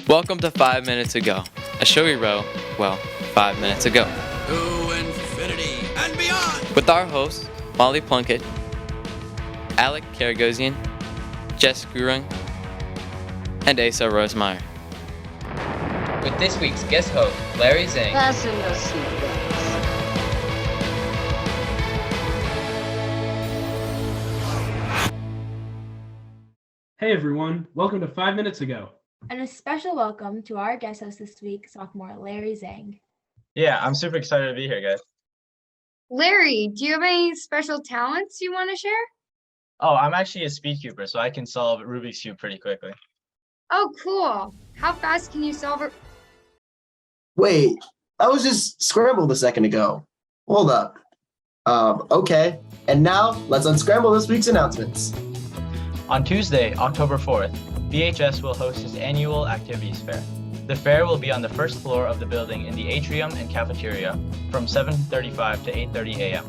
Welcome to 5 Minutes Ago, a show we wrote, 5 minutes ago. To infinity and beyond! With our hosts, Molly Plunkett, Alec Karagosian, Jess Gurung, and Asa Rosemeyer. With this week's guest host, Larry Zhang. Fasten your seatbelts. Hey everyone, welcome to 5 Minutes Ago. And a special welcome to our guest host this week, sophomore Larry Zhang. Yeah, I'm super excited to be here, guys. Larry, do you have any special talents you want to share? Oh, I'm actually a speed cuber, so I can solve Rubik's Cube pretty quickly. Oh, cool. How fast can you solve it? Wait, I was just scrambled a second ago. Hold up. Okay. And now, let's unscramble this week's announcements. On Tuesday, October 4th, VHS will host its annual activities fair. The fair will be on the first floor of the building in the atrium and cafeteria from 7:35 to 8:30 a.m.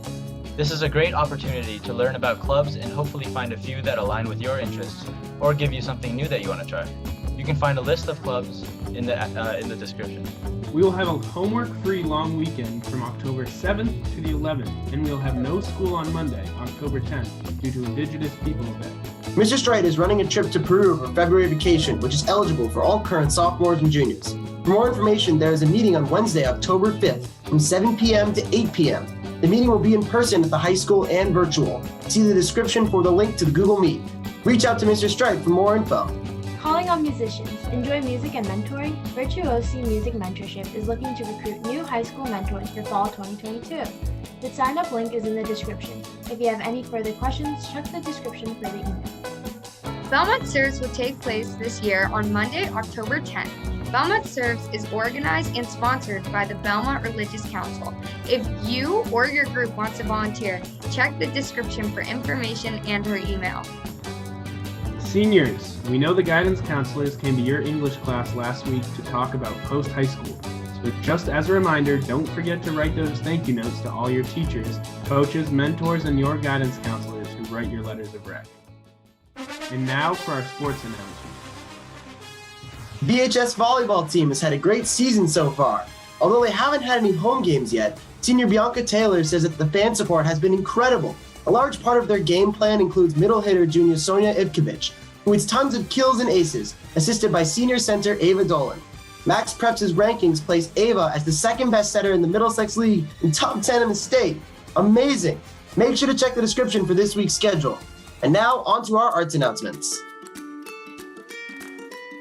This is a great opportunity to learn about clubs and hopefully find a few that align with your interests or give you something new that you want to try. You can find a list of clubs in the description. We will have a homework-free long weekend from October 7th to the 11th, and we will have no school on Monday, October 10th, due to Indigenous People Day. Mr. Stride is running a trip to Peru for February vacation, which is eligible for all current sophomores and juniors. For more information, there is a meeting on Wednesday, October 5th, from 7 p.m. to 8 p.m. The meeting will be in person at the high school and virtual. See the description for the link to the Google Meet. Reach out to Mr. Stride for more info. Calling on musicians, enjoy music and mentoring, Virtuosi Music Mentorship is looking to recruit new high school mentors for fall 2022. The sign-up link is in the description. If you have any further questions, check the description for the email. Belmont Serves will take place this year on Monday, October 10th. Belmont Serves is organized and sponsored by the Belmont Religious Council. If you or your group wants to volunteer, check the description for information and or email. Seniors, we know the guidance counselors came to your English class last week to talk about post-high school. So just as a reminder, don't forget to write those thank you notes to all your teachers, coaches, mentors, and your guidance counselors who write your letters of rec. And now for our sports announcement. VHS volleyball team has had a great season so far. Although they haven't had any home games yet, senior Bianca Taylor says that the fan support has been incredible. A large part of their game plan includes middle hitter junior Sonia Ivkovic, who hits tons of kills and aces, assisted by senior center Ava Dolan. Max Preps' rankings place Ava as the second best setter in the Middlesex League and top 10 in the state. Amazing! Make sure to check the description for this week's schedule. And now, on to our arts announcements.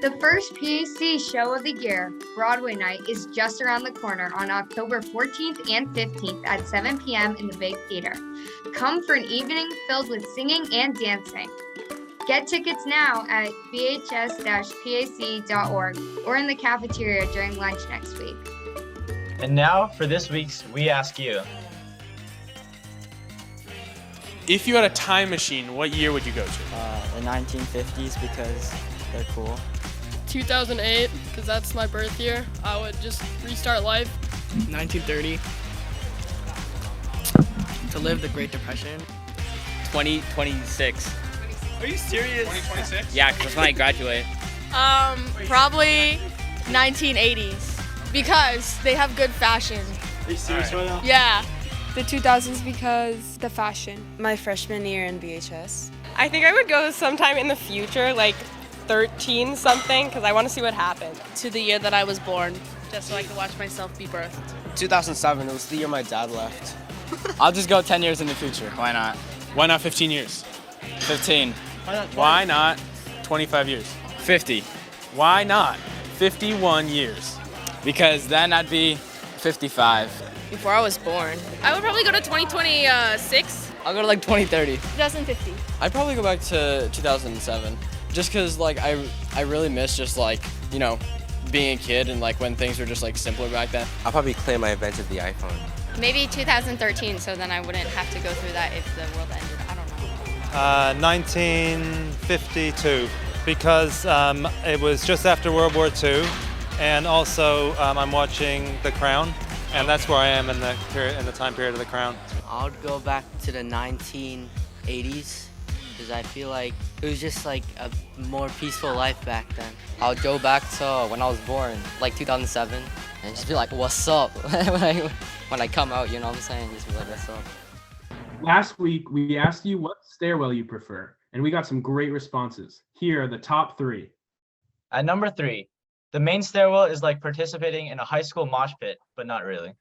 The first PAC show of the year, Broadway Night, is just around the corner on October 14th and 15th at 7 p.m. in the Big Theater. Come for an evening filled with singing and dancing. Get tickets now at bhs-pac.org or in the cafeteria during lunch next week. And now for this week's We Ask You. If you had a time machine, what year would you go to? The 1950s because they're cool. 2008, because that's my birth year. I would just restart life. 1930. To live the Great Depression. 2026. Are you serious? 2026? Yeah, because that's when I graduate. Probably 1980s, because they have good fashion. Are you serious right now? Yeah. The 2000s because the fashion. My freshman year in VHS. I think I would go sometime in the future, like 13 something, because I want to see what happens. To the year that I was born, just so I could watch myself be birthed. 2007, it was the year my dad left. I'll just go 10 years in the future. Why not? Why not 15 years? 15. Why not 25 years? 50. Why not 51 years? Because then I'd be 55. Before I was born. I would probably go to 2026. I'll go to like 2030. 2050. I'd probably go back to 2007. Just because, like, I really miss just, like, you know, being a kid and, like, when things were just, like, simpler back then. I'll probably claim I invented the iPhone. Maybe 2013, so then I wouldn't have to go through that if the world ended. I don't know. 1952, because it was just after World War II, and also I'm watching The Crown, and that's where I am in the time period of The Crown. I would go back to the 1980s because I feel like it was just like a more peaceful life back then. I'll go back to when I was born, like 2007, and just be like, what's up? when I come out, you know what I'm saying? Just be like, what's up? Last week, we asked you what stairwell you prefer, and we got some great responses. Here are the top 3. At number 3, the main stairwell is like participating in a high school mosh pit, but not really.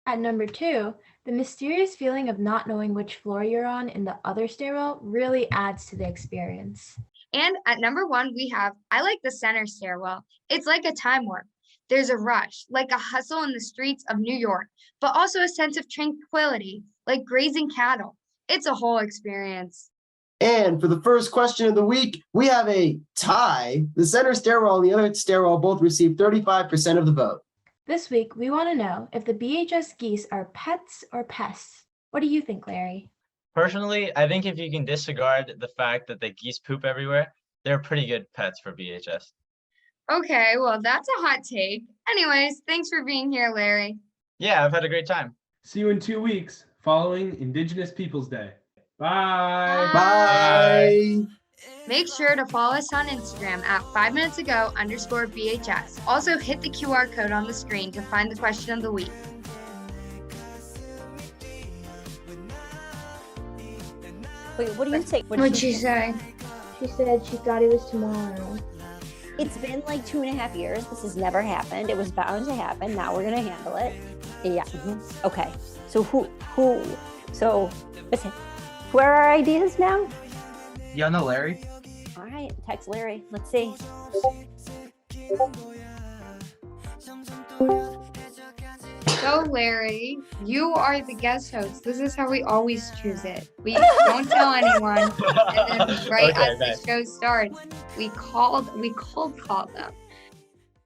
At number 2, the mysterious feeling of not knowing which floor you're on in the other stairwell really adds to the experience. And at number 1, we have, I like the center stairwell. It's like a time warp. There's a rush, like a hustle in the streets of New York, but also a sense of tranquility, like grazing cattle. It's a whole experience. And for the first question of the week, we have a tie. The center stairwell and the other stairwell both received 35% of the vote. This week, we want to know if the BHS geese are pets or pests. What do you think, Larry? Personally, I think if you can disregard the fact that the geese poop everywhere, they're pretty good pets for BHS. Okay, well, that's a hot take. Anyways, thanks for being here, Larry. Yeah, I've had a great time. See you in 2 weeks following Indigenous Peoples Day. Bye. Bye. Make sure to follow us on Instagram at 5minutesago_BHS. Also, hit the QR code on the screen to find the question of the week. Wait, what do you say? What'd she say? She said she thought it was tomorrow. It's been like 2.5 years. This has never happened. It was bound to happen. Now we're gonna handle it. Yeah. Okay. So So listen. Who are our ideas now? Y'all know Larry? All right. Text Larry. Let's see. So, Larry, you are the guest host. This is how we always choose it. We don't tell anyone, and then as the show starts, we cold call them.